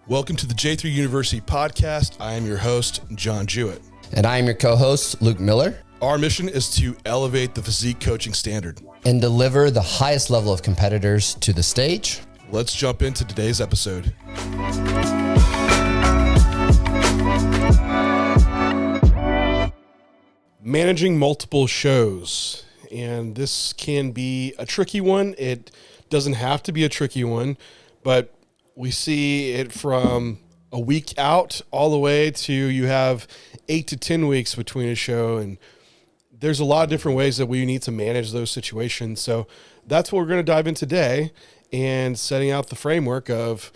Welcome to the J3U University podcast. I am your host, John Jewett. And I am your co-host, Luke Miller. Our mission is to elevate the physique coaching standard and deliver the highest level of competitors to the stage. Let's jump into today's episode. Managing multiple shows. And this can be a tricky one. It doesn't have to be a tricky one, but we see it from a week out all the way to you have 8 to 10 weeks between a show. And there's a lot of different ways that we need to manage those situations. So that's what we're going to dive in today, and setting out the framework of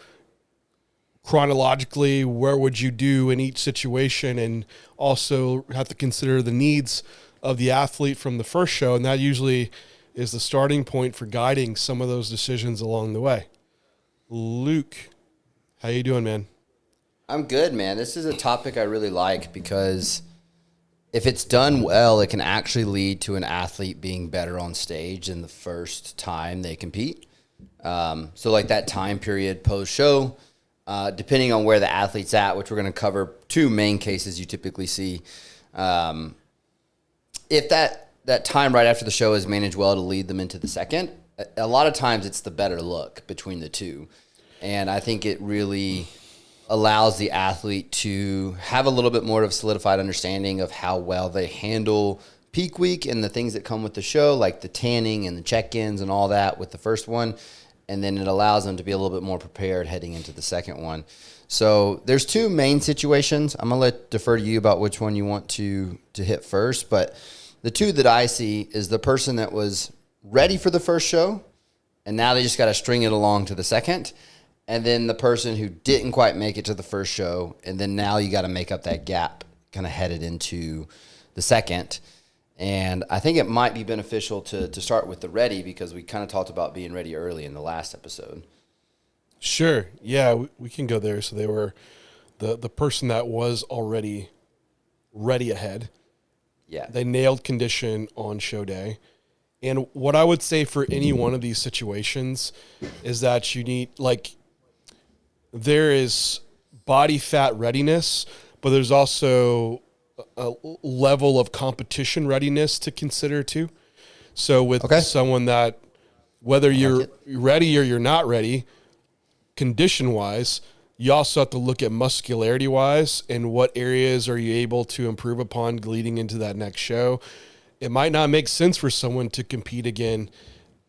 chronologically, where would you do in each situation, and also have to consider the needs of the athlete from the first show. And that usually is the starting point for guiding some of those decisions along the way. Luke, how you doing, man? I'm good, man. This is a topic I really like because if it's done well, it can actually lead to an athlete being better on stage in the first time they compete. So like that time period post-show, depending on where the athlete's at, which we're going to cover two main cases you typically see. If that time right after the show is managed well to lead them into the second, a lot of times it's the better look between the two. And I think it really allows the athlete to have a little bit more of a solidified understanding of how well they handle peak week and the things that come with the show, like the tanning and the check-ins and all that with the first one. And then it allows them to be a little bit more prepared heading into the second one. So there's two main situations. I'm going to defer to you about which one you want to hit first. But the two that I see is the person that was ready for the first show, and now they just got to string it along to the second. And then the person who didn't quite make it to the first show, and then now you got to make up that gap kind of headed into the second. And I think it might be beneficial to start with the ready, because we kind of talked about being ready early in the last episode. Sure. Yeah, we can go there. So they were the person that was already ready ahead. Yeah. They nailed condition on show day. And what I would say for any one of these situations is that you need, there is body fat readiness, but there's also a level of competition readiness to consider too. So with someone that, whether you're ready or you're not ready, condition-wise, you also have to look at muscularity-wise and what areas are you able to improve upon leading into that next show. It might not make sense for someone to compete again,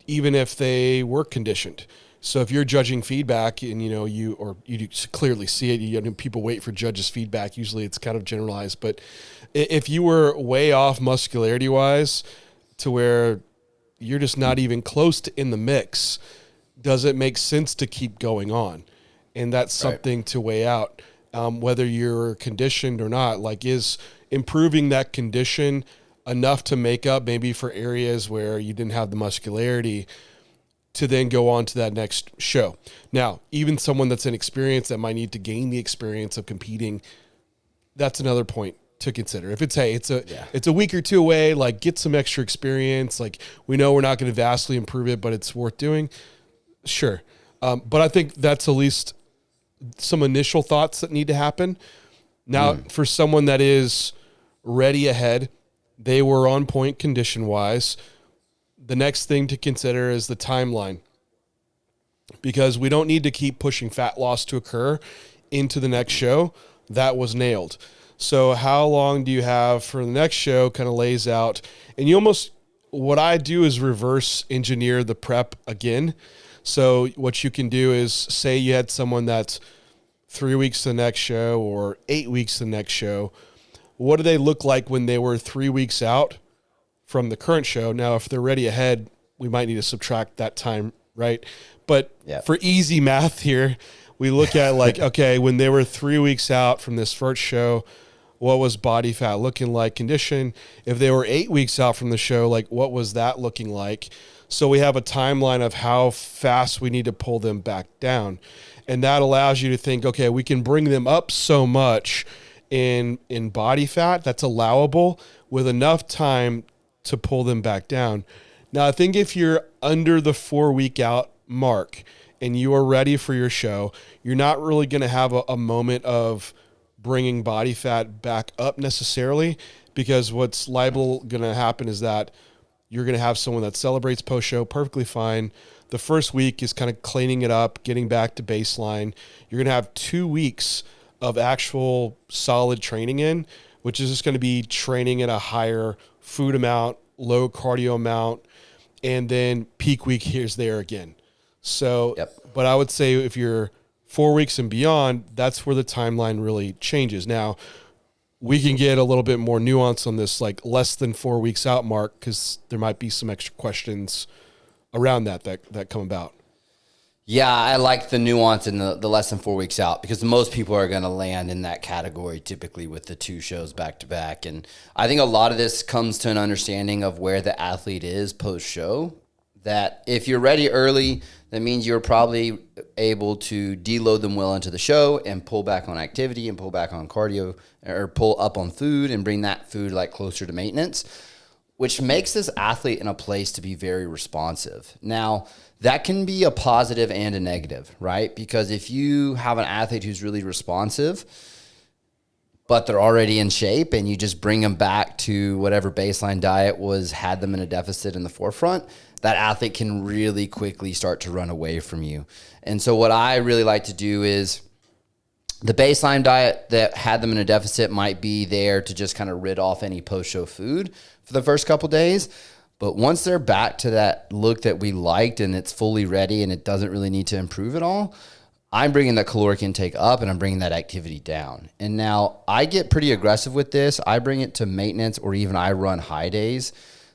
even if they were conditioned. So if you're judging feedback and you clearly see it, people wait for judges' feedback. Usually it's kind of generalized, but if you were way off muscularity-wise to where you're just not even close to in the mix, does it make sense to keep going on? And that's something to weigh out, whether you're conditioned or not. Is improving that condition enough to make up maybe for areas where you didn't have the muscularity to then go on to that next show? Now, even someone that's inexperienced that might need to gain the experience of competing, that's another point to consider. If it's, it's a week or two away, get some extra experience. We know we're not going to vastly improve it, but it's worth doing. Sure. But I think that's at least some initial thoughts that need to happen. Now, for someone that is ready ahead, they were on point condition-wise, the next thing to consider is the timeline, because we don't need to keep pushing fat loss to occur into the next show. That was nailed. So how long do you have for the next show kind of lays out, and what I do is reverse engineer the prep again. So what you can do is, say you had someone that's 3 weeks to the next show or 8 weeks to the next show. What do they look like when they were 3 weeks out from the current show? Now, if they're ready ahead, we might need to subtract that time, right? But for easy math here, we look at when they were 3 weeks out from this first show, what was body fat looking like, condition? If they were 8 weeks out from the show, what was that looking like? So we have a timeline of how fast we need to pull them back down. And that allows you to think, we can bring them up so much in body fat that's allowable with enough time to pull them back down. Now, I think if you're under the 4 week out mark and you are ready for your show, you're not really going to have a moment of bringing body fat back up necessarily, because what's liable going to happen is that you're going to have someone that celebrates post-show perfectly fine. The first week is kind of cleaning it up, getting back to baseline. You're going to have 2 weeks of actual solid training in, which is just going to be training at a higher food amount, low cardio amount, and then peak week here's there again. So, But I would say if you're 4 weeks and beyond, that's where the timeline really changes. Now, we can get a little bit more nuance on this, like less than 4 weeks out mark, because there might be some extra questions around that come about. Yeah, I like the nuance in the less than 4 weeks out, because most people are going to land in that category typically with the 2 shows back to back. And I think a lot of this comes to an understanding of where the athlete is post-show, that if you're ready early, that means you're probably able to deload them well into the show and pull back on activity and pull back on cardio, or pull up on food and bring that food like closer to maintenance, which makes this athlete in a place to be very responsive. Now, that can be a positive and a negative, right? Because if you have an athlete who's really responsive, but they're already in shape, and you just bring them back to whatever baseline diet had them in a deficit in the forefront, that athlete can really quickly start to run away from you. And so what I really like to do is, the baseline diet that had them in a deficit might be there to just kind of rid off any post-show food for the first couple days. But once they're back to that look that we liked and it's fully ready and it doesn't really need to improve at all, I'm bringing that caloric intake up and I'm bringing that activity down. And now I get pretty aggressive with this. I bring it to maintenance, or even I run high days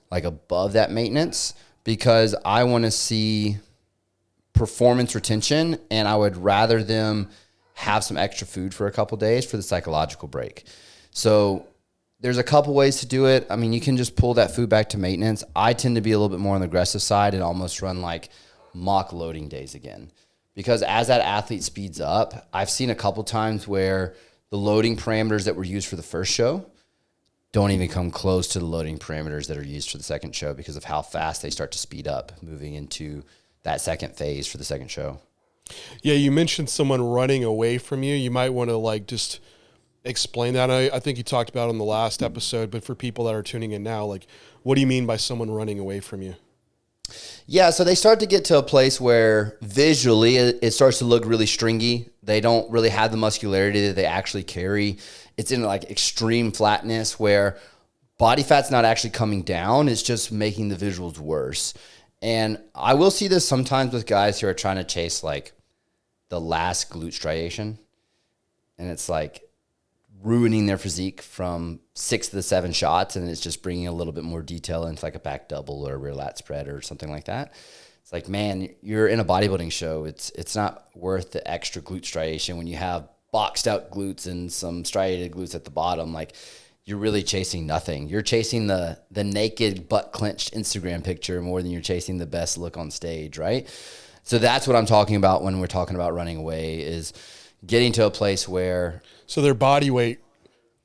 like above that maintenance, because I want to see performance retention, and I would rather them have some extra food for a couple days for the psychological break. So there's a couple ways to do it. I mean, you can just pull that food back to maintenance. I tend to be a little bit more on the aggressive side and almost run like mock loading days again. Because as that athlete speeds up, I've seen a couple times where the loading parameters that were used for the first show don't even come close to the loading parameters that are used for the second show, because of how fast they start to speed up moving into that second phase for the second show. Yeah, you mentioned someone running away from you. You might want to like just explain that. I think you talked about it on the last episode, but for people that are tuning in now, like, what do you mean by someone running away from you? Yeah, so they start to get to a place where visually it starts to look really stringy. They don't really have the muscularity that they actually carry. It's in like extreme flatness where body fat's not actually coming down. It's just making the visuals worse. And I will see this sometimes with guys who are trying to chase like the last glute striation. And it's like ruining their physique from 6 to the 7 shots, and it's just bringing a little bit more detail into like a back double or a rear lat spread or something like that. It's like, man, you're in a bodybuilding show. It's not worth the extra glute striation when you have boxed out glutes and some striated glutes at the bottom. Like, you're really chasing nothing. You're chasing the naked butt clenched Instagram picture more than you're chasing the best look on stage, right? So that's what I'm talking about when we're talking about running away, is getting to a place where... So their body weight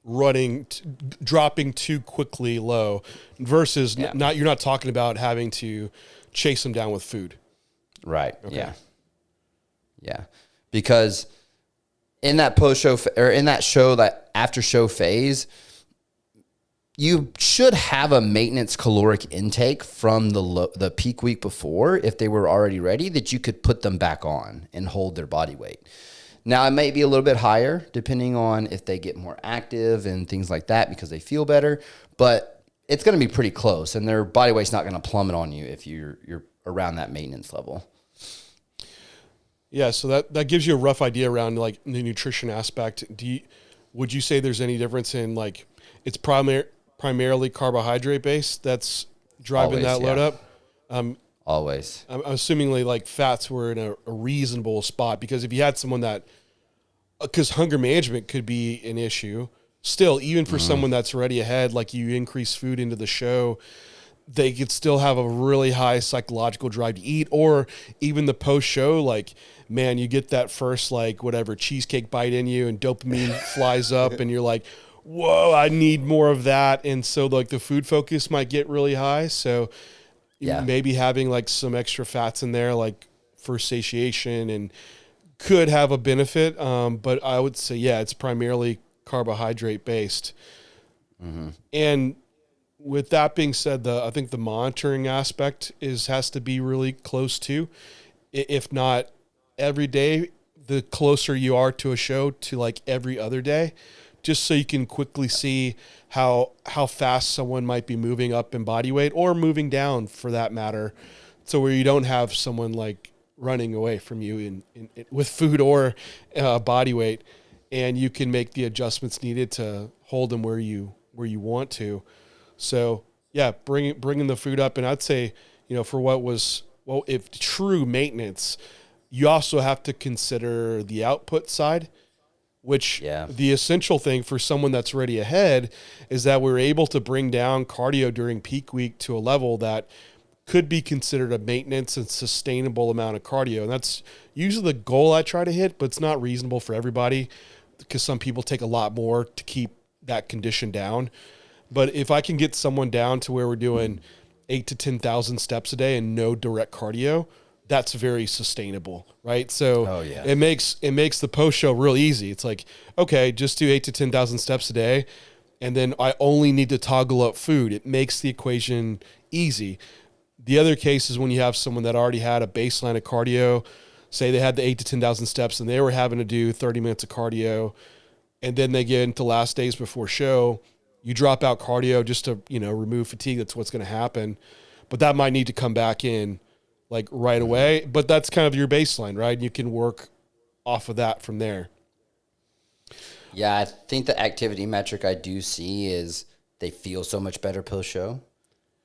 dropping too quickly low versus you're not talking about having to chase them down with food. Right. Okay. Yeah. Because in that post-show or in that show, that after show phase, you should have a maintenance caloric intake from the peak week before, if they were already ready, that you could put them back on and hold their body weight. Now, it may be a little bit higher depending on if they get more active and things like that because they feel better, but it's going to be pretty close, and their body weight's not going to plummet on you if you're around that maintenance level. Yeah, so that gives you a rough idea around like the nutrition aspect. Would you say there's any difference in like it's primarily carbohydrate based that's driving that load up? Always. I'm assuming like fats were in a reasonable spot, because if you had someone that, because hunger management could be an issue still, even for someone that's already ahead, like you increase food into the show, they could still have a really high psychological drive to eat, or even the post show, like, man, you get that first, like whatever cheesecake bite in you and dopamine flies up and you're like, whoa, I need more of that. And so like the food focus might get really high. So maybe having like some extra fats in there, like for satiation and could have a benefit. But I would say, yeah, it's primarily carbohydrate based. And with that being said, I think the monitoring aspect has to be really close too. If not every day, the closer you are to a show to like every other day, just so you can quickly see how fast someone might be moving up in body weight or moving down for that matter. So where you don't have someone like running away from you in with food or body weight, and you can make the adjustments needed to hold them where you want to. So yeah, bringing the food up, and I'd say, for if true maintenance, you also have to consider the output side, which the essential thing for someone that's already ahead is that we're able to bring down cardio during peak week to a level that could be considered a maintenance and sustainable amount of cardio. And that's usually the goal I try to hit, but it's not reasonable for everybody because some people take a lot more to keep that condition down. But if I can get someone down to where we're doing 8 to 10,000 steps a day and no direct cardio, that's very sustainable, right? So it makes the post show real easy. It's like, okay, just do 8 to 10,000 steps a day, and then I only need to toggle up food. It makes the equation easy. The other case is when you have someone that already had a baseline of cardio, say they had the 8 to 10,000 steps and they were having to do 30 minutes of cardio, and then they get into last days before show, you drop out cardio just to, remove fatigue. That's what's going to happen. But that might need to come back in like right away. But that's kind of your baseline, right? And you can work off of that from there. Yeah, I think the activity metric I do see is they feel so much better post-show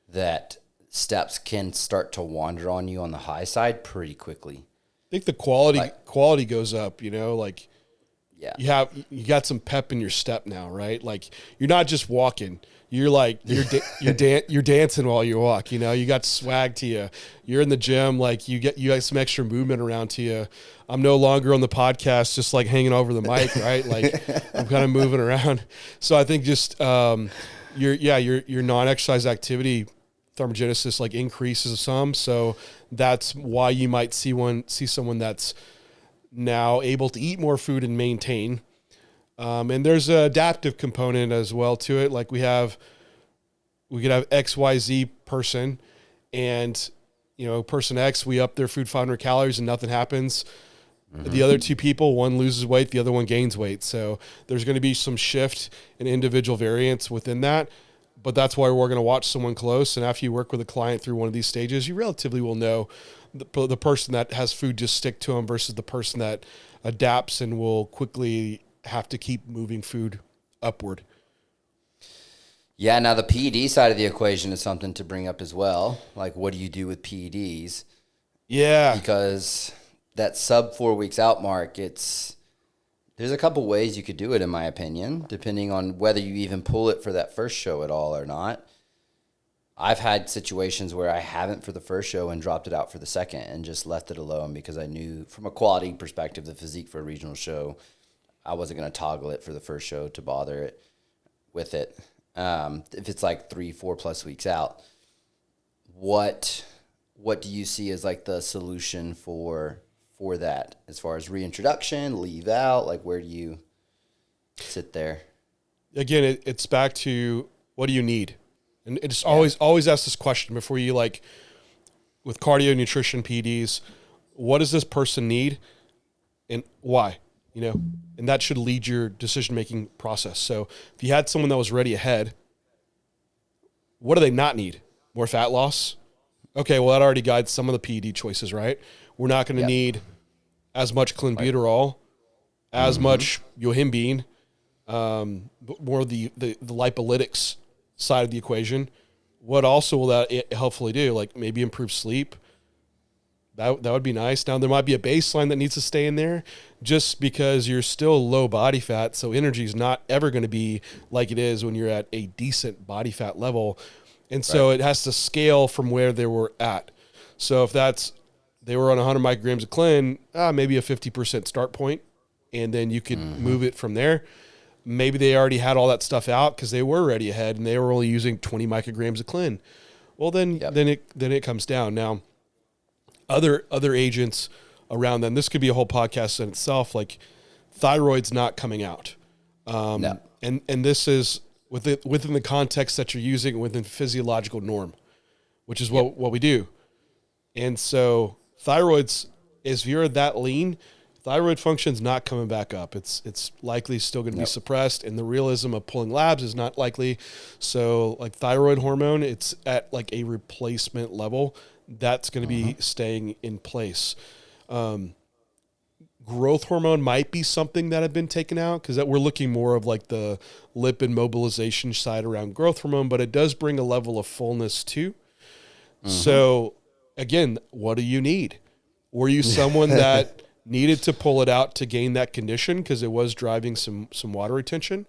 that steps can start to wander on you on the high side pretty quickly. I think the quality goes up, Yeah. You got some pep in your step now, right? Like you're not just walking. You're like you're dancing while you walk. You got swag to you. You're in the gym, like you got some extra movement around to you. I'm no longer on the podcast, just like hanging over the mic, right? Like I'm kind of moving around. So I think just your non-exercise activity thermogenesis like increases some. So that's why you might see someone that's now able to eat more food and maintain. And there's an adaptive component as well to it. Like we could have XYZ person and, person X, we up their food 500 calories and nothing happens. Mm-hmm. The other two people, one loses weight, the other one gains weight. So there's going to be some shift in individual variance within that. But that's why we're going to watch someone close. And after you work with a client through one of these stages, you relatively will know the person that has food just stick to them versus the person that adapts and will quickly have to keep moving food upward. Yeah, now the PED side of the equation is something to bring up as well. Like, what do you do with PEDs? Yeah. Because that sub 4 weeks out mark, there's a couple ways you could do it, in my opinion, depending on whether you even pull it for that first show at all or not. I've had situations where I haven't for the first show and dropped it out for the second and just left it alone because I knew from a quality perspective, the physique for a regional show, I wasn't going to toggle it for the first show to bother it with it. If it's like 3-4+ weeks out, what do you see as like the solution for that as far as reintroduction, leave out? Like, where do you sit there? Again, it's back to what do you need? And it's always ask this question before you, like, with cardio, nutrition, PEDs, what does this person need and why? And that should lead your decision-making process. So if you had someone that was already ahead, what do they not need? More fat loss? Okay, well, that already guides some of the PED choices, right? We're not going to need as much clenbuterol, as much yohimbine, more the lipolytics side of the equation. What also will that helpfully do? Like maybe improve sleep. That would be nice. Now there might be a baseline that needs to stay in there just because you're still low body fat. So energy is not ever going to be like it is when you're at a decent body fat level. And so it has to scale from where they were at. So if they were on 100 micrograms of clen, maybe a 50% start point, and then you could move it from there. Maybe they already had all that stuff out because they were already ahead and they were only using 20 micrograms of clen. Well, then it comes down. Now, other agents around them. This could be a whole podcast in itself. Like thyroid's not coming out. No. And this is within the context that you're using within physiological norm, which is what we do. And so thyroid's, if you're that lean, thyroid function's not coming back up. It's likely still going to be suppressed, and the realism of pulling labs is not likely. So like thyroid hormone, it's at like a replacement level. That's going to be staying in place. Growth hormone might be something that had been taken out because we're looking more of like the lipid mobilization side around growth hormone, but it does bring a level of fullness too. So again, what do you need? Were you someone that needed to pull it out to gain that condition because it was driving some water retention?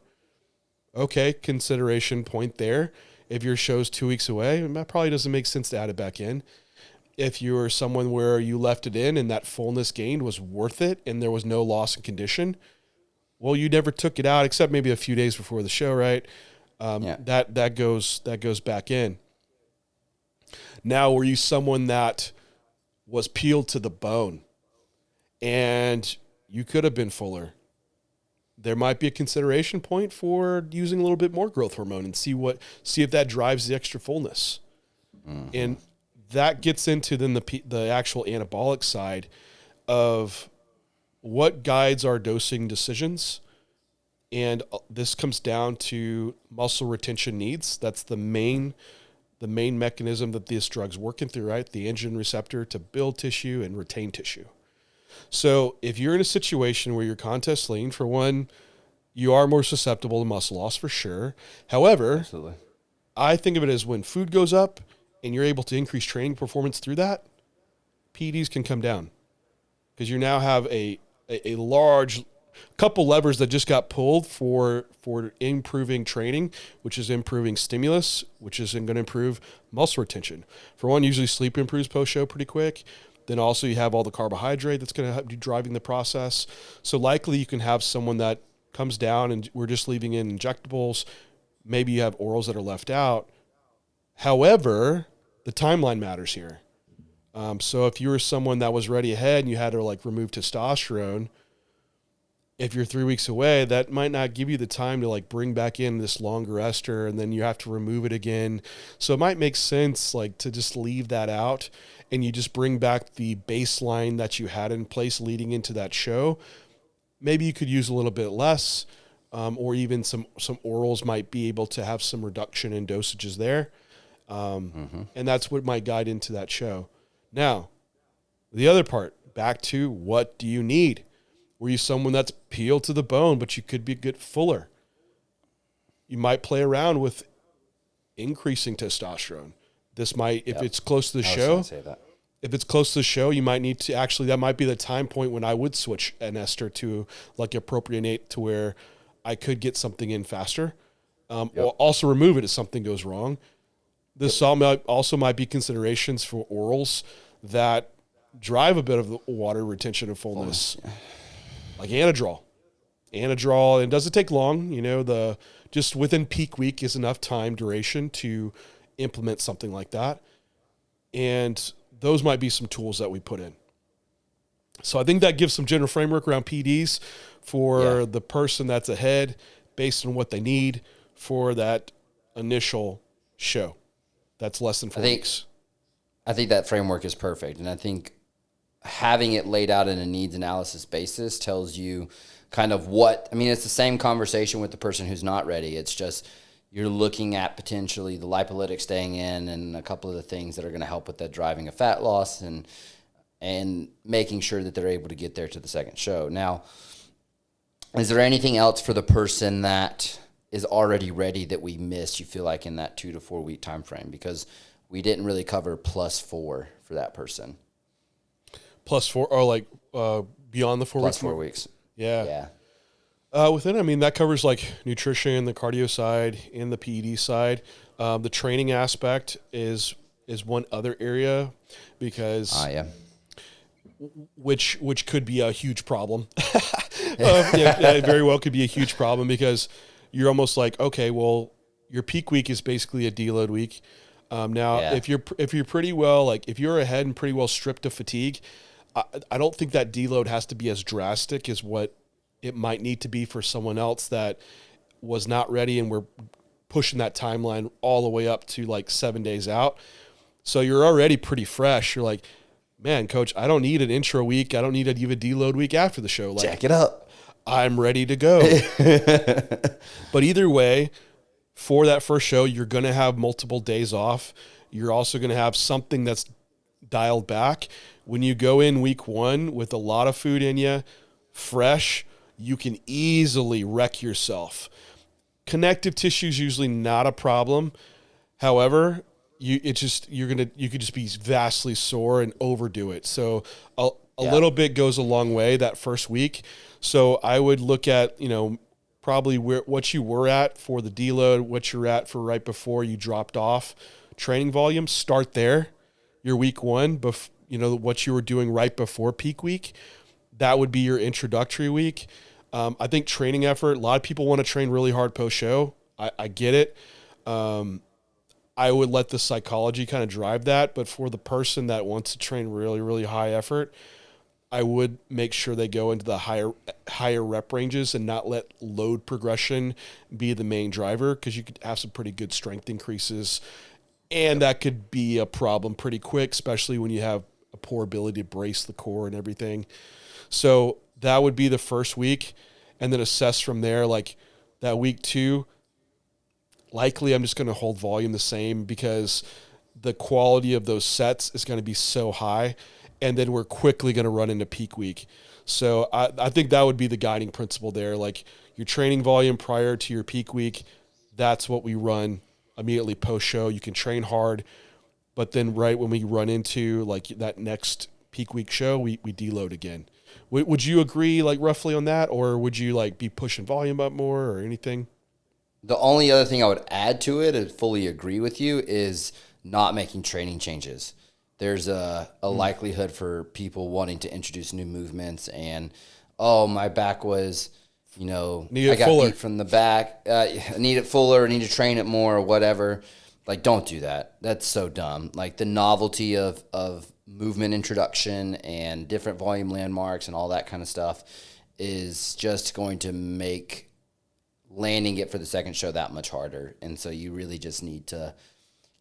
Okay, consideration point there. If your show's 2 weeks away, that probably doesn't make sense to add it back in. If you're someone where you left it in and that fullness gained was worth it and there was no loss in condition, well, you never took it out except maybe a few days before the show, right? That goes back in. Now, were you someone that was peeled to the bone and you could have been fuller? There might be a consideration point for using a little bit more growth hormone and see if that drives the extra fullness. And that gets into then the actual anabolic side of what guides our dosing decisions. And this comes down to muscle retention needs. That's the main mechanism that this drug's working through, right? The androgen receptor to build tissue and retain tissue. So if you're in a situation where you're contest lean, for one, you are more susceptible to muscle loss for sure. However, Absolutely. I think of it as when food goes up and you're able to increase training performance through that, PEDs can come down because you now have a large couple levers that just got pulled for improving training, which is improving stimulus, which is going to improve muscle retention. For one, usually sleep improves post-show pretty quick. Then also you have all the carbohydrate that's going to be driving the process. So likely you can have someone that comes down and we're just leaving in injectables. Maybe you have orals that are left out. However, the timeline matters here. So if you were someone that was ready ahead and you had to like remove testosterone, if you're 3 weeks away, that might not give you the time to like bring back in this longer ester and then you have to remove it again. So it might make sense like to just leave that out and you just bring back the baseline that you had in place leading into that show. Maybe you could use a little bit less, or even some orals might be able to have some reduction in dosages there. And that's what might guide into that show. Now, the other part, back to what do you need? Were you someone that's peeled to the bone, but you could be a bit fuller? You might play around with increasing testosterone. This might, if it's close to the show, if it's close to the show, you might need to actually, that might be the time point when I would switch an ester to like appropriate to where I could get something in faster. Or also remove it if something goes wrong. This also might be considerations for orals that drive a bit of the water retention and fullness. Like Anadrol, it doesn't take long. You know, just within peak week is enough time duration to implement something like that. And those might be some tools that we put in. So I think that gives some general framework around PDs for the person that's ahead based on what they need for that initial show. That's less than 4 weeks. I think that framework is perfect. And I think having it laid out in a needs analysis basis tells you kind of it's the same conversation with the person who's not ready. It's just you're looking at potentially the lipolytic staying in and a couple of the things that are going to help with that driving of fat loss and making sure that they're able to get there to the second show. Now, is there anything else for the person that is already ready that we missed, you feel like, in that 2 to 4 week time frame? Because we didn't really cover +4 for that person. +4 or like beyond the 4 weeks? +4 weeks. Yeah. Within, that covers like nutrition, the cardio side, and the PED side. The training aspect is one other area because which could be a huge problem. It very well could be a huge problem because you're almost like, okay, well, your peak week is basically a deload week. Now, Yeah. if you're pretty well, like if you're ahead and pretty well stripped of fatigue, I don't think that deload has to be as drastic as what it might need to be for someone else that was not ready and we're pushing that timeline all the way up to like 7 days out. So you're already pretty fresh. You're like, man, coach, I don't need an intro week. I don't need even a deload week after the show. Like, Jack it up. I'm ready to go. But either way, for that first show, you're going to have multiple days off. You're also going to have something that's dialed back. When you go in week one with a lot of food in you, fresh, you can easily wreck yourself. Connective tissue is usually not a problem. However, you could just be vastly sore and overdo it. So a little bit goes a long way that first week. So I would look at, probably what you were at for the deload, what you're at for right before you dropped off training volume. Start there. Your week one, what you were doing right before peak week. That would be your introductory week. I think training effort, a lot of people want to train really hard post-show. I get it. I would let the psychology kind of drive that. But for the person that wants to train really, really high effort, I would make sure they go into the higher rep ranges and not let load progression be the main driver, because you could have some pretty good strength increases. And that could be a problem pretty quick, especially when you have a poor ability to brace the core and everything. So that would be the first week, and then assess from there. Like that week 2, likely I'm just going to hold volume the same because the quality of those sets is going to be so high, and then we're quickly going to run into peak week. So I think that would be the guiding principle there. Like your training volume prior to your peak week, that's what we run immediately post-show. You can train hard, but then right when we run into like that next peak week show, we deload again. Would you agree like roughly on that, or would you like be pushing volume up more or anything? The only other thing I would add to it and fully agree with you is not making training changes. There's a likelihood for people wanting to introduce new movements and, my back was, I got fuller. beat from the back. I need it fuller, I need to train it more or whatever. Like, don't do that. That's so dumb. Like the novelty of movement introduction and different volume landmarks and all that kind of stuff is just going to make landing it for the second show that much harder. And so you really just need to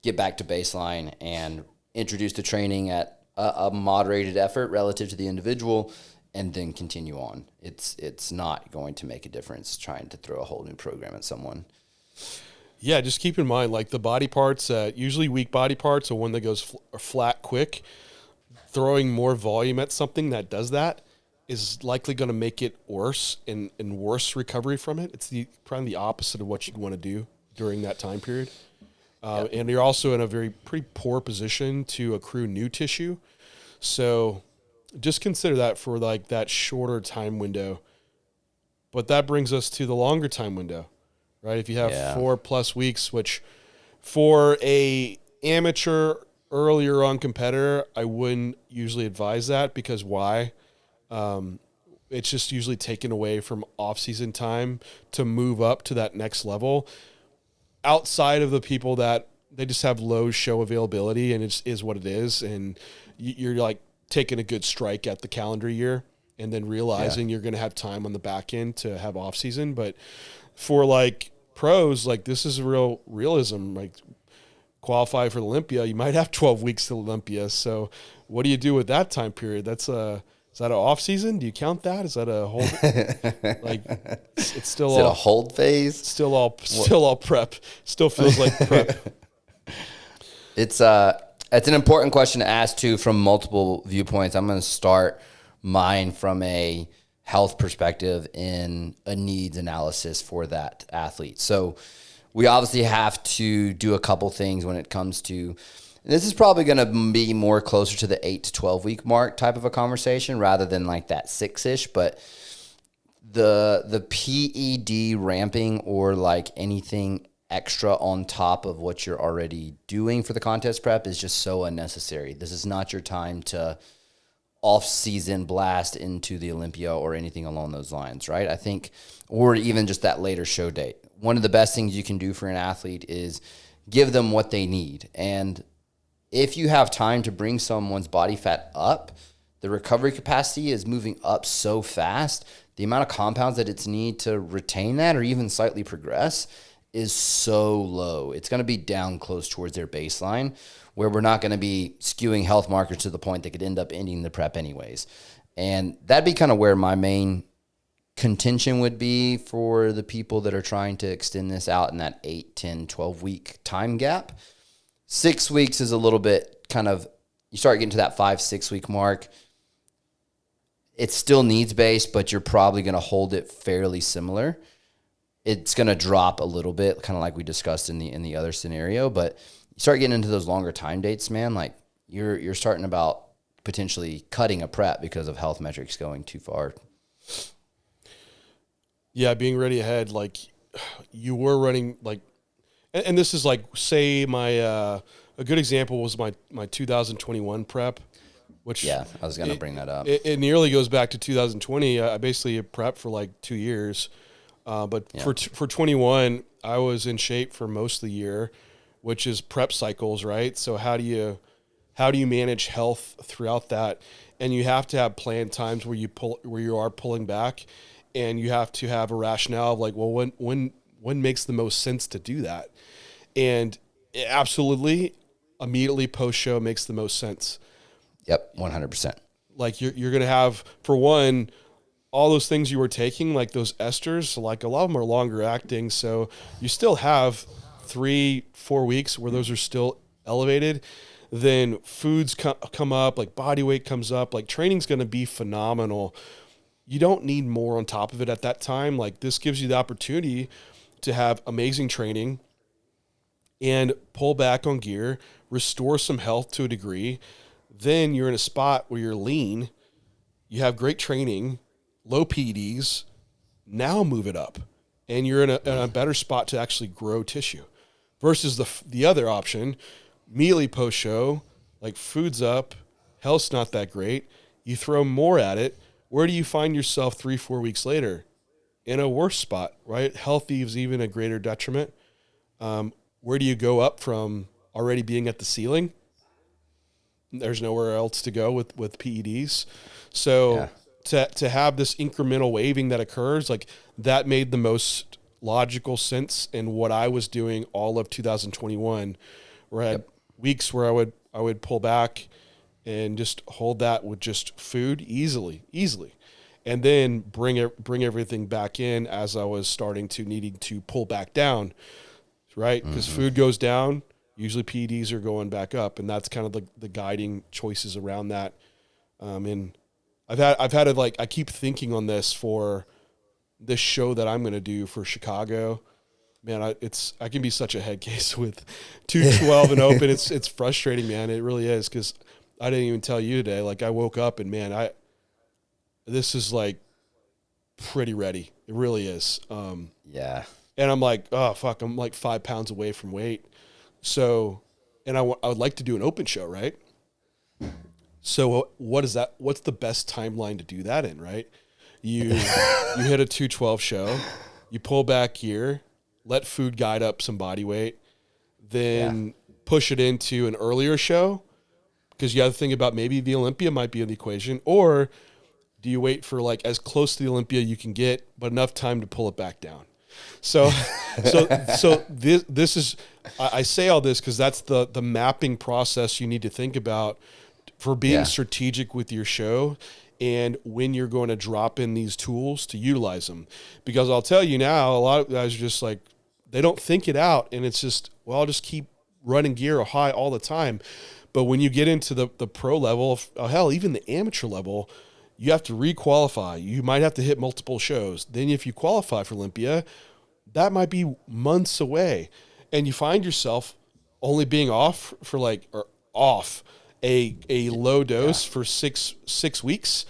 get back to baseline and introduce the training at a moderated effort relative to the individual, and then continue on. It's not going to make a difference trying to throw a whole new program at someone. Yeah, just keep in mind, like the body parts, usually weak body parts, or one that goes flat quick, throwing more volume at something that does that is likely going to make it worse and worse recovery from it. It's probably the opposite of what you want to do during that time period. And you're also in a pretty poor position to accrue new tissue. So just consider that for like that shorter time window. But that brings us to the longer time window, right? If you have 4+ weeks, which for a amateur earlier on competitor, I wouldn't usually advise that, because why? It's just usually taken away from off-season time to move up to that next level. Outside of the people that they just have low show availability and it is what it is, and you're like taking a good strike at the calendar year and then realizing you're going to have time on the back end to have off-season. But for like pros, like this is real realism. Like qualify for Olympia, you might have 12 weeks to Olympia. So what do you do with that time period? Is that an off season? Do you count that? Is that a hold? Like it's still Is it a hold phase? Still all prep. Still feels like prep. It's an important question to ask too from multiple viewpoints. I'm going to start mine from a health perspective in a needs analysis for that athlete. So we obviously have to do a couple things when it comes to, and this is probably going to be more closer to the 8 to 12 week mark type of a conversation rather than like that 6-ish, but the PED ramping or like anything extra on top of what you're already doing for the contest prep is just so unnecessary. This is not your time to off-season blast into the Olympia or anything along those lines, right? I think, or even just that later show date. One of the best things you can do for an athlete is give them what they need. And if you have time to bring someone's body fat up, the recovery capacity is moving up so fast. The amount of compounds that it's need to retain that or even slightly progress is so low. It's going to be down close towards their baseline, where we're not going to be skewing health markers to the point that could end up ending the prep anyways. And that'd be kind of where my main contention would be for the people that are trying to extend this out in that 8, 10, 12-week time gap. 6 weeks is a little bit kind of, you start getting to that 5-6 week mark. It's still needs-based, but you're probably going to hold it fairly similar. It's going to drop a little bit, kind of like we discussed in the other scenario. But you start getting into those longer time dates, man, like you're starting about potentially cutting a prep because of health metrics going too far. Yeah, being ready ahead, like you were running, like, and this is like, say my a good example was my 2021 prep, which I was going to bring that up. It nearly goes back to 2020. I basically prepped for like 2 years, but for 21, I was in shape for most of the year, which is prep cycles, right? So how do you manage health throughout that? And you have to have planned times where you are pulling back, and you have to have a rationale of like, well, when makes the most sense to do that? And absolutely, immediately post show makes the most sense. Yep, 100%. Like you're going to have, for one, all those things you were taking, like those esters, like a lot of them are longer acting. So you still have 3-4 weeks where those are still elevated. Then foods come up, like body weight comes up, like training's going to be phenomenal. You don't need more on top of it at that time. Like this gives you the opportunity to have amazing training and pull back on gear, restore some health to a degree. Then you're in a spot where you're lean, you have great training, low PEDs, now move it up. And you're in a better spot to actually grow tissue. Versus the other option, immediately post-show, like food's up, health's not that great, you throw more at it, where do you find yourself 3-4 weeks later? In a worse spot, right? Health is even a greater detriment. Where do you go up from already being at the ceiling? There's nowhere else to go with PEDs. So to have this incremental waving that occurs, like that made the most logical sense in what I was doing all of 2021, where I had weeks where I would pull back and just hold that with just food easily. And then bring everything back in as I was needing to pull back down, right? Because food goes down, usually PEDs are going back up, and that's kind of the guiding choices around that. And I've had it, like, I keep thinking on this for this show that I'm going to do for Chicago. Man, I can be such a head case with 212 and open. It's frustrating, man. It really is, because I didn't even tell you today. Like, I woke up and, man, this is like pretty ready. It really is. Yeah. And I'm like, oh fuck, I'm like 5 pounds away from weight. So, and I would like to do an open show, right? So what is that? What's the best timeline to do that in, right? You hit a 212 show, you pull back gear, let food guide up some body weight, then push it into an earlier show, because you got to think about maybe the Olympia might be in the equation, or do you wait for like as close to the Olympia you can get, but enough time to pull it back down? So this is, I say all this because that's the mapping process you need to think about for being strategic with your show, and when you're going to drop in these tools to utilize them. Because I'll tell you now, a lot of guys are just like, they don't think it out, and it's just, well, I'll just keep running gear high all the time. But when you get into the pro level, hell, even the amateur level, you have to re-qualify. You might have to hit multiple shows. Then if you qualify for Olympia, that might be months away. And you find yourself only being off for a low dose for six weeks.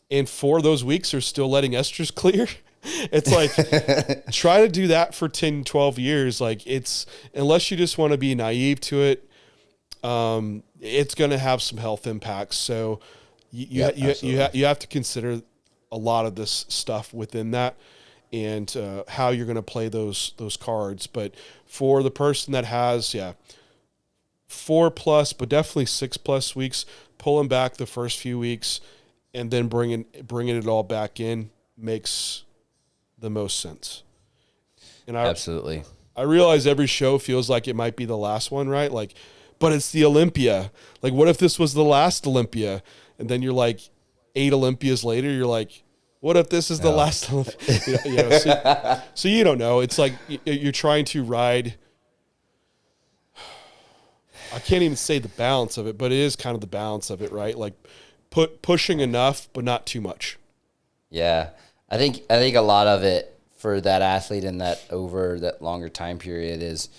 And 4 of those weeks are still letting esters clear. It's like, try to do that for 10, 12 years. Like, it's, unless you just want to be naive to it, it's going to have some health impacts. So you have to consider a lot of this stuff within that. and how you're going to play those cards. But for the person that has 4+, but definitely 6+ weeks, pulling back the first few weeks and then bringing it all back in makes the most sense. And Absolutely. I realize every show feels like it might be the last one, right? Like, but it's the Olympia. Like, what if this was the last Olympia? And then you're like 8 Olympias later, you're like, what if this is the last Olympia? So you don't know. It's like you're trying to ride. I can't even say the balance of it, but it is kind of the balance of it, right? Like pushing enough, but not too much. Yeah. I think a lot of it for that athlete in that over that longer time period is,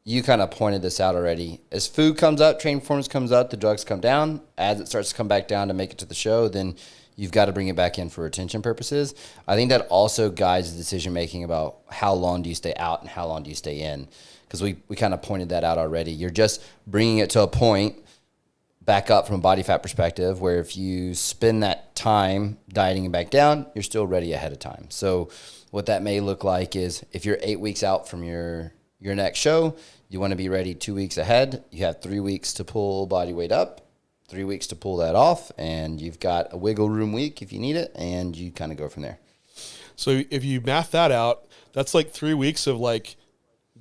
you kind of pointed this out already. As food comes up, training performance comes up, the drugs come down. As it starts to come back down to make it to the show, then you've got to bring it back in for retention purposes. I think that also guides the decision making about how long do you stay out and how long do you stay in. Because we kind of pointed that out already. You're just bringing it to a point back up from a body fat perspective where if you spend that time dieting and back down, you're still ready ahead of time. So what that may look like is if you're 8 weeks out from your next show, you want to be ready 2 weeks ahead. You have 3 weeks to pull body weight up, 3 weeks to pull that off, and you've got a wiggle room week if you need it, and you kind of go from there. So if you math that out, that's like 3 weeks of like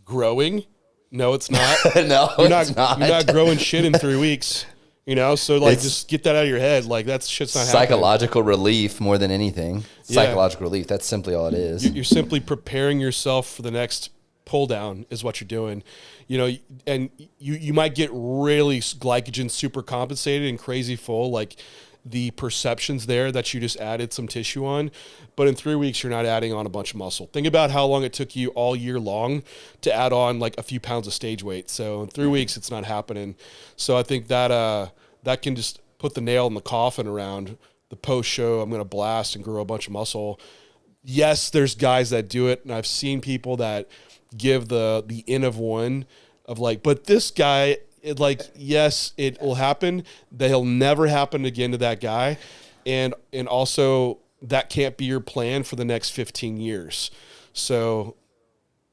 growing. No, it's not. No, you're not. You're not growing shit in 3 weeks. You know, so like just get that out of your head. Like that shit's not happening. Psychological relief more than anything. Psychological relief. That's simply all it is. You're simply preparing yourself for the next pull down is what you're doing. You know, and you might get really glycogen super compensated and crazy full, like the perceptions there that you just added some tissue on. But in 3 weeks, you're not adding on a bunch of muscle. Think about how long it took you all year long to add on like a few pounds of stage weight. So in 3 weeks, it's not happening. So I think that that can just put the nail in the coffin around the post show. I'm going to blast and grow a bunch of muscle. Yes, there's guys that do it, and I've seen people that give the N of one of like, but this guy, yes, it will happen. That'll never happen again to that guy. And also that can't be your plan for the next 15 years. So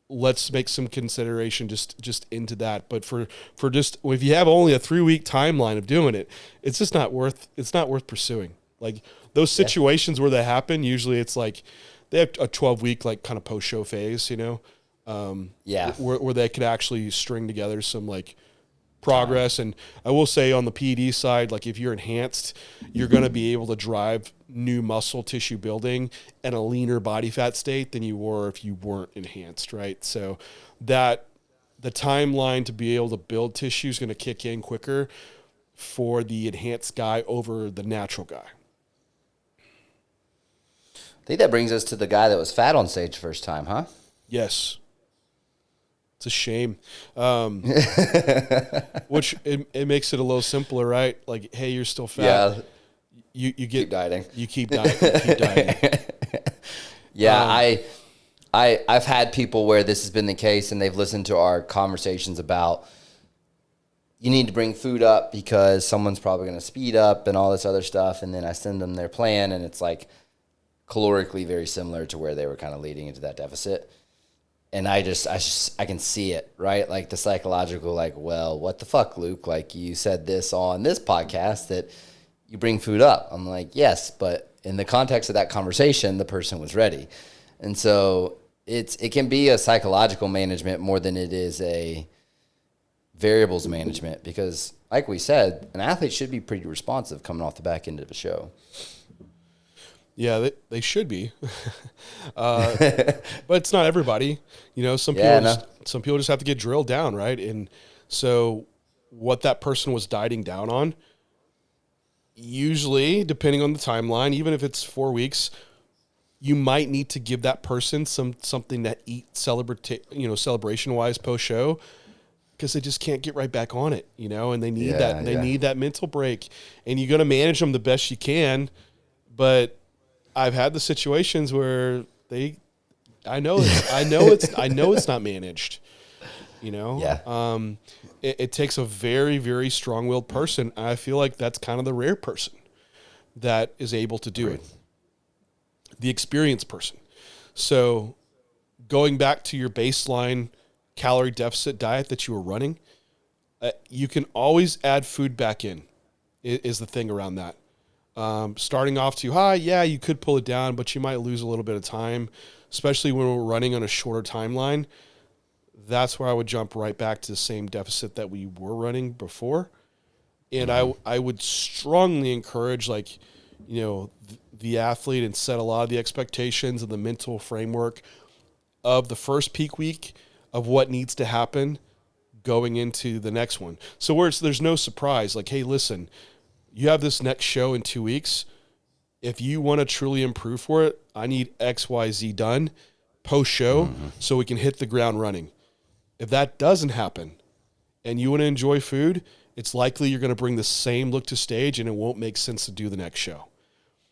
let's make some consideration just into that. But for just, if you have only a 3 week timeline of doing it, it's just not worth pursuing. Like those situations where that happen, usually it's like they have a 12-week like kind of post show phase, you know? Where they could actually string together some like progress. And I will say on the PED side, like if you're enhanced, you're going to be able to drive new muscle tissue building and a leaner body fat state than you were if you weren't enhanced, right? So that the timeline to be able to build tissue is going to kick in quicker for the enhanced guy over the natural guy. I think that brings us to the guy that was fat on stage first time, huh? Yes. It's a shame. Which it makes it a little simpler, right? Like, hey, you're still fat. Yeah. You keep dieting. You keep dieting. Yeah, I've had people where this has been the case, and they've listened to our conversations about you need to bring food up because someone's probably going to speed up and all this other stuff, and then I send them their plan, and it's like calorically very similar to where they were kind of leading into that deficit. And I can see it, right? Like the psychological, like, well, what the fuck, Luke? Like you said this on this podcast that you bring food up. I'm like, yes, but in the context of that conversation, the person was ready. And so it can be a psychological management more than it is a variables management because, like we said, an athlete should be pretty responsive coming off the back end of a show. Yeah, they should be, but it's not everybody. You know, some people just have to get drilled down, right? And so, what that person was dieting down on, usually, depending on the timeline, even if it's 4 weeks, you might need to give that person something to eat, celebration wise post show, because they just can't get right back on it. You know, and they need They need that mental break, and you're gonna manage them the best you can, but I've had the situations where I know it's not managed, you know? Yeah. It takes a very, very strong-willed person. I feel like that's kind of the rare person that is able to do it. the experienced person. So going back to your baseline calorie deficit diet that you were running, you can always add food back in, is the thing around that. Starting off too high, yeah, you could pull it down, but you might lose a little bit of time, especially when we're running on a shorter timeline. That's where I would jump right back to the same deficit that we were running before. And I would strongly encourage, like, the athlete and set a lot of the expectations and the mental framework of the first peak week of what needs to happen going into the next one. So where there's no surprise, like, hey, listen, you have this next show in 2 weeks. If you want to truly improve for it, I need X, Y, Z done post-show so we can hit the ground running. If that doesn't happen and you want to enjoy food, it's likely you're going to bring the same look to stage and it won't make sense to do the next show.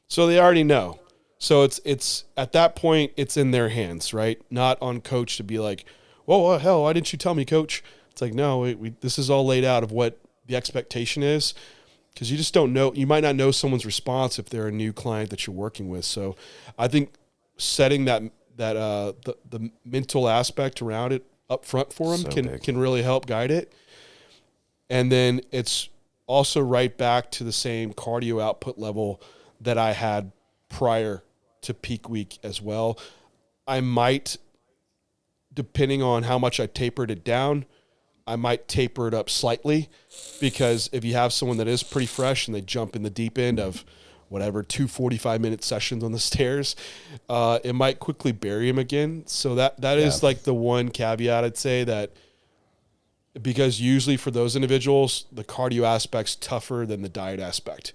So they already know. So it's at that point, it's in their hands, right? Not on coach to be like, whoa, hell, why didn't you tell me, coach? It's like, no, this is all laid out of what the expectation is, because you just don't know. You might not know someone's response if they're a new client that you're working with. So I think setting the mental aspect around it up front for them can really help guide it. And then it's also right back to the same cardio output level that I had prior to peak week as well. I might, depending on how much I tapered it down, I might taper it up slightly, because if you have someone that is pretty fresh and they jump in the deep end of whatever, 2 45-minute sessions on the stairs, it might quickly bury him again. So that is like the one caveat I'd say, that because usually for those individuals, the cardio aspect's tougher than the diet aspect.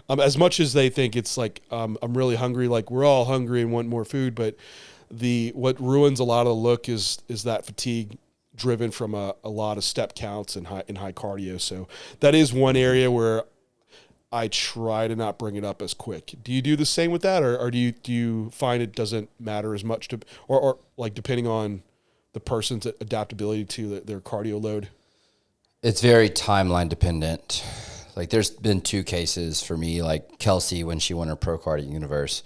As much as they think it's like, I'm really hungry, like we're all hungry and want more food, but what ruins a lot of the look is that fatigue driven from a lot of step counts and high cardio. So that is one area where I try to not bring it up as quick. Do you do the same with that, or do you find it doesn't matter as much or like depending on the person's adaptability to their cardio load? It's very timeline dependent. Like there's been 2 cases for me, like Kelsey, when she won her Pro Cardio Universe,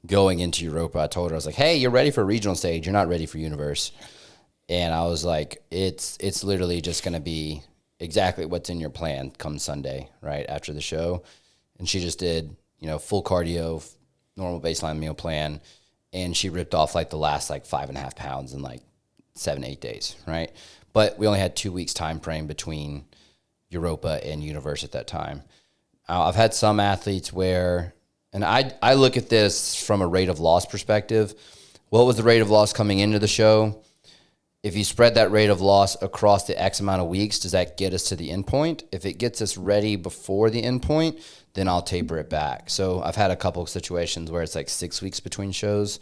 going into Europa, I told her, I was like, hey, you're ready for regional stage. You're not ready for Universe. And I was like, it's literally just going to be exactly what's in your plan come Sunday, right after the show. And she just did, full cardio, normal baseline meal plan. And she ripped off like the last like 5.5 pounds in like 7-8 days, right? But we only had 2 weeks time frame between Europa and Universe at that time. I've had some athletes where, and I look at this from a rate of loss perspective. What was the rate of loss coming into the show? If you spread that rate of loss across the X amount of weeks, does that get us to the end point? If it gets us ready before the end point, then I'll taper it back. So I've had a couple of situations where it's like 6 weeks between shows,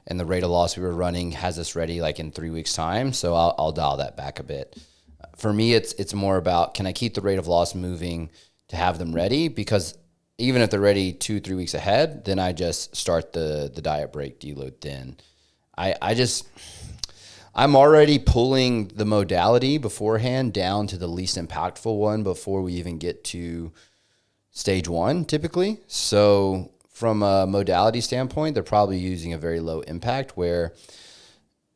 and the rate of loss we were running has us ready like in 3 weeks' time. So I'll dial that back a bit. For me, it's more about, can I keep the rate of loss moving to have them ready? Because even if they're ready 2-3 weeks ahead, then I just start the diet break deload then. I'm already pulling the modality beforehand down to the least impactful one before we even get to stage 1 typically. So from a modality standpoint, they're probably using a very low impact, where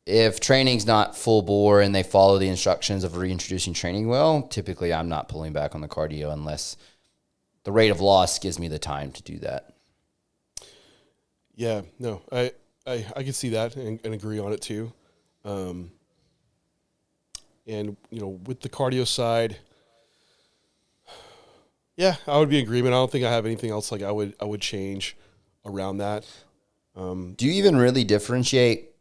if training's not full bore and they follow the instructions of reintroducing training well, typically I'm not pulling back on the cardio unless the rate of loss gives me the time to do that. Yeah, no, I can see that and agree on it too. And with the cardio side, yeah, I would be in agreement. I don't think I have anything else like I would change around that. Do you even really differentiate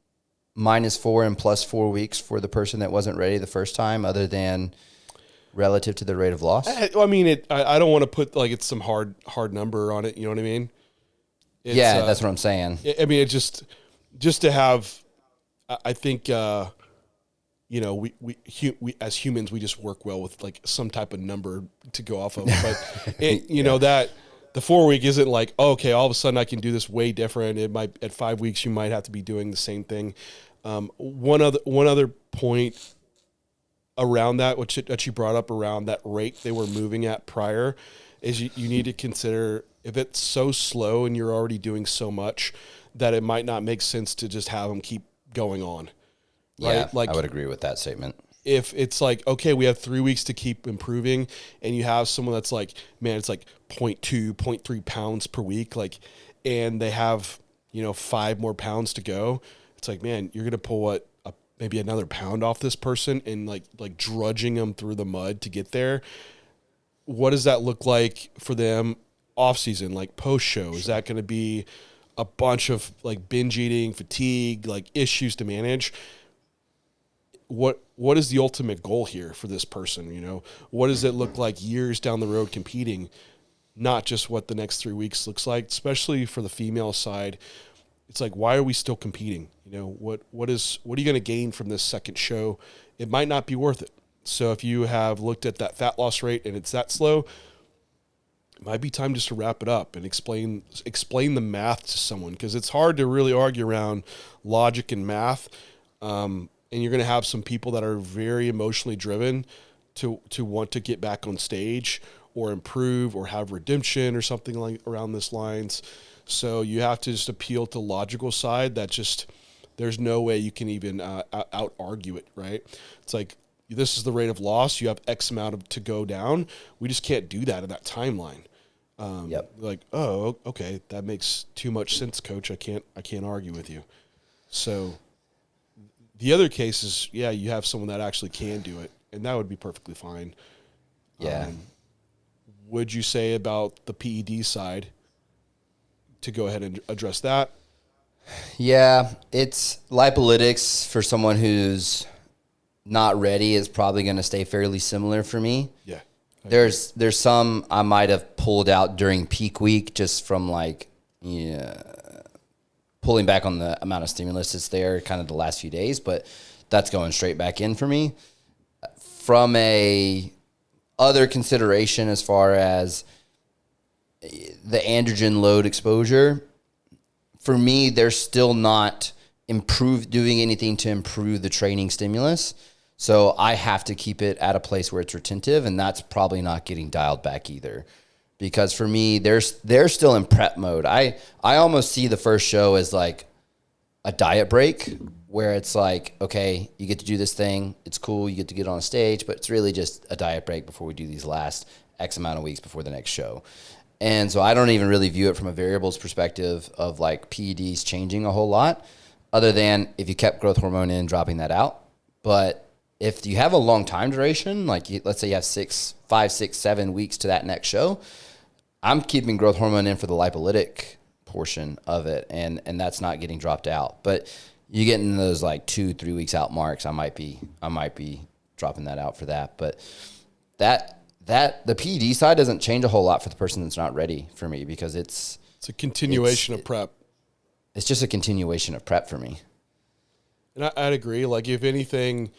-4 and +4 weeks for the person that wasn't ready the first time, other than relative to the rate of loss? I mean, I don't want to put like it's some hard number on it. You know what I mean? Yeah, that's what I'm saying. I mean, it just to have. I think we as humans, we just work well with like some type of number to go off of. But that the 4 week isn't like, oh, okay, all of a sudden I can do this way different. It might, at 5 weeks you might have to be doing the same thing. One other point around that you brought up around that rate they were moving at prior, is you need to consider, if it's so slow and you're already doing so much, that it might not make sense to just have them keep going on. Right? Yeah, Like, I would agree with that statement. if it's like, okay, we have 3 weeks to keep improving, and you have someone that's like, man, it's like 0.2, 0.3 pounds per week, like, and they have, 5 more pounds to go. It's like, man, you're going to pull maybe another pound off this person and like drudging them through the mud to get there. What does that look like for them off season, like post show? Is that going to be a bunch of like binge eating, fatigue, like issues to manage? What is the ultimate goal here for this person? What does it look like years down the road competing, not just what the next 3 weeks looks like, especially for the female side? It's like, why are we still competing? What are you going to gain from this second show? It might not be worth it. So if you have looked at that fat loss rate and it's that slow, it might be time just to wrap it up and explain the math to someone, because it's hard to really argue around logic and math. And you're going to have some people that are very emotionally driven to want to get back on stage or improve or have redemption or something like around this lines. So you have to just appeal to logical side that just, there's no way you can even out argue it, right? It's like, this is the rate of loss. You have X amount to go down. We just can't do that in that timeline. Like, oh, okay, that makes too much sense, coach. I can't argue with you. So the other case is, yeah, you have someone that actually can do it, and that would be perfectly fine. Yeah. Would you say about the PED side, to go ahead and address that? Yeah, it's lipolytics for someone who's not ready is probably going to stay fairly similar for me. Yeah. There's some I might have pulled out during peak week just from pulling back on the amount of stimulus that's there kind of the last few days, but that's going straight back in for me. From a other consideration as far as the androgen load exposure, for me, they're still not doing anything to improve the training stimulus. So I have to keep it at a place where it's retentive, and that's probably not getting dialed back either. Because for me, they're still in prep mode. I almost see the first show as like a diet break, where it's like, okay, you get to do this thing. It's cool. You get to get on a stage, but it's really just a diet break before we do these last X amount of weeks before the next show. And so I don't even really view it from a variables perspective of like PEDs changing a whole lot, other than if you kept growth hormone in, dropping that out. But if you have a long time duration, like let's say you have 5, 6, 7 weeks to that next show, I'm keeping growth hormone in for the lipolytic portion of it, and that's not getting dropped out. But you get in those like 2-3 weeks out marks, I might be dropping that out for that. But that the PED side doesn't change a whole lot for the person that's not ready for me, because it's a continuation of prep. It's just a continuation of prep for me. And I'd agree. Like, if anything,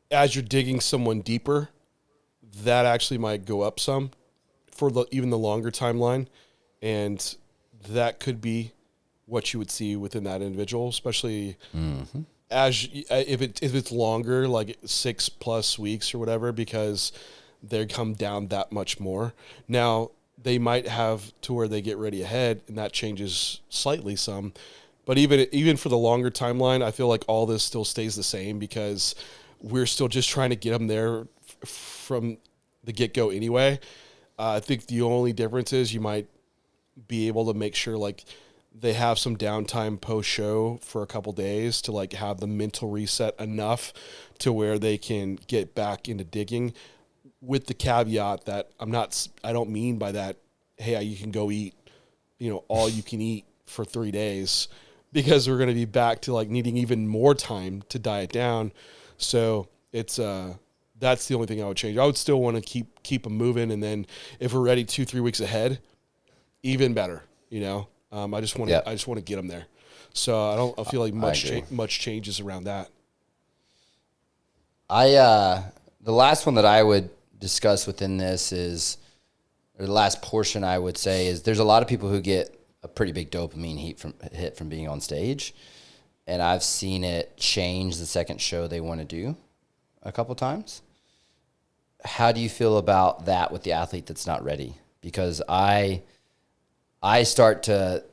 as you're digging someone deeper, that actually might go up some for even the longer timeline. And that could be what you would see within that individual, especially if it's longer, like 6+ weeks or whatever, because they come down that much more. Now, they might have to where they get ready ahead, and that changes slightly some. But even for the longer timeline, I feel like all this still stays the same, because we're still just trying to get them there from the get-go anyway. I think the only difference is you might be able to make sure like they have some downtime post-show for a couple days to like have the mental reset enough to where they can get back into digging, with the caveat that I don't mean by that, hey, you can go eat, all you can eat for 3 days, because we're going to be back to like needing even more time to diet down. So it's that's the only thing I would change. I would still want to keep them moving, and then if we're ready 2-3 weeks ahead, even better. I just want to get them there. So I feel like much changes around that. The last one that I would discuss within this or the last portion I would say is, there's a lot of people who get a pretty big dopamine hit from being on stage, and I've seen it change the second show they want to do a couple times. How do you feel about that with the athlete that's not ready? Because I start to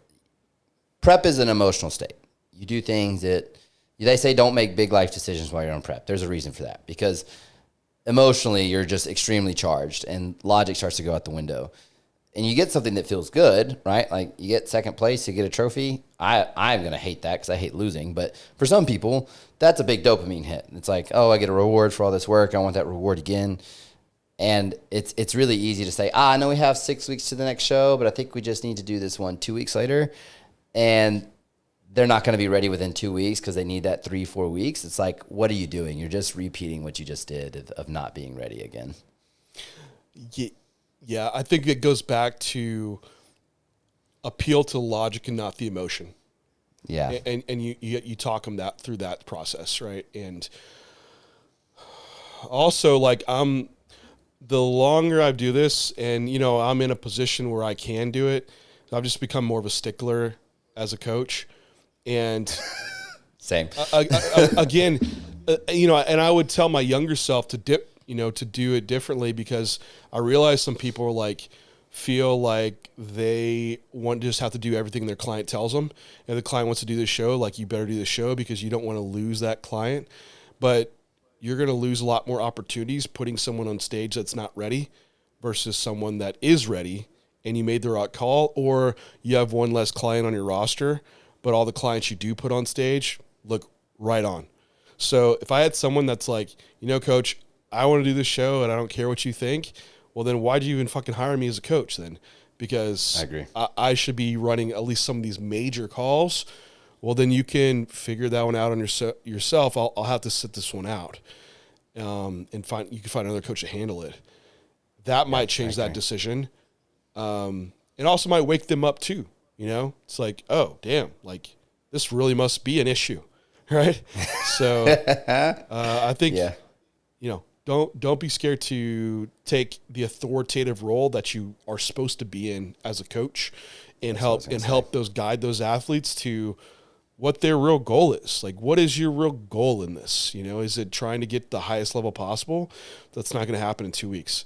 prep is an emotional state. You do things that they say don't make big life decisions while you're on prep. There's a reason for that, because emotionally you're just extremely charged and logic starts to go out the window. And you get something that feels good, right? Like you get second place, you get a trophy. I'm going to hate that because I hate losing. But for some people, that's a big dopamine hit. It's like, oh, I get a reward for all this work. I want that reward again. And it's really easy to say, I know we have 6 weeks to the next show, but I think we just need to do this one 2 weeks later. And they're not going to be ready within 2 weeks because they need that 3-4 weeks. It's like, what are you doing? You're just repeating what you just did of not being ready again. Yeah, I think it goes back to appeal to logic and not the emotion. Yeah. And you talk them that through that process, right? And also, like, the longer I do this and, I'm in a position where I can do it, I've just become more of a stickler as a coach. And same. Again, and I would tell my younger self to do it differently, because I realize some people feel like they just have to do everything their client tells them. And the client wants to do the show, like, you better do the show because you don't want to lose that client. But you're going to lose a lot more opportunities putting someone on stage that's not ready versus someone that is ready and you made the right call, or you have one less client on your roster, but all the clients you do put on stage look right on. So if I had someone that's like, coach, I want to do this show and I don't care what you think, well, then why'd you even fucking hire me as a coach then? Because I agree. I should be running at least some of these major calls. Well, then you can figure that one out on yourself. I'll have to sit this one out, and you can find another coach to handle it. That might change that decision. It also might wake them up too. It's like, oh, damn, like this really must be an issue, right? So I think, don't be scared to take the authoritative role that you are supposed to be in as a coach, and help guide those athletes to what their real goal is. Like, what is your real goal in this? Is it trying to get the highest level possible? That's not going to happen in 2 weeks.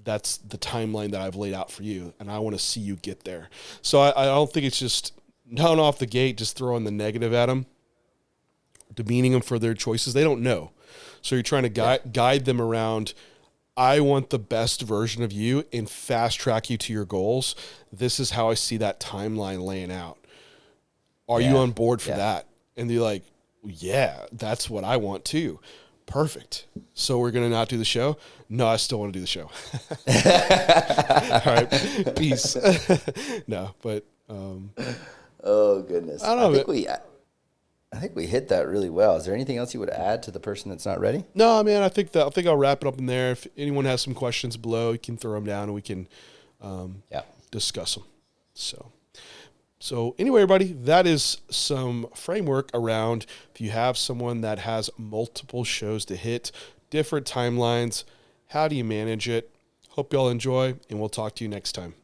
That's the timeline that I've laid out for you, and I want to see you get there. So I don't think it's just down off the gate, just throwing the negative at them, demeaning them for their choices. They don't know. So you're trying to guide them around, I want the best version of you and fast track you to your goals. This is how I see that timeline laying out. Are you on board for that? And they're like, yeah, that's what I want too. Perfect. So we're going to not do the show? No, I still want to do the show. All right. Peace. No, but. Oh, goodness. I don't know. I think we hit that really well. Is there anything else you would add to the person that's not ready? No, man, I think I'll wrap it up in there. If anyone has some questions below, you can throw them down and we can discuss them. So anyway, everybody, that is some framework around if you have someone that has multiple shows to hit, different timelines, how do you manage it? Hope y'all enjoy, and we'll talk to you next time.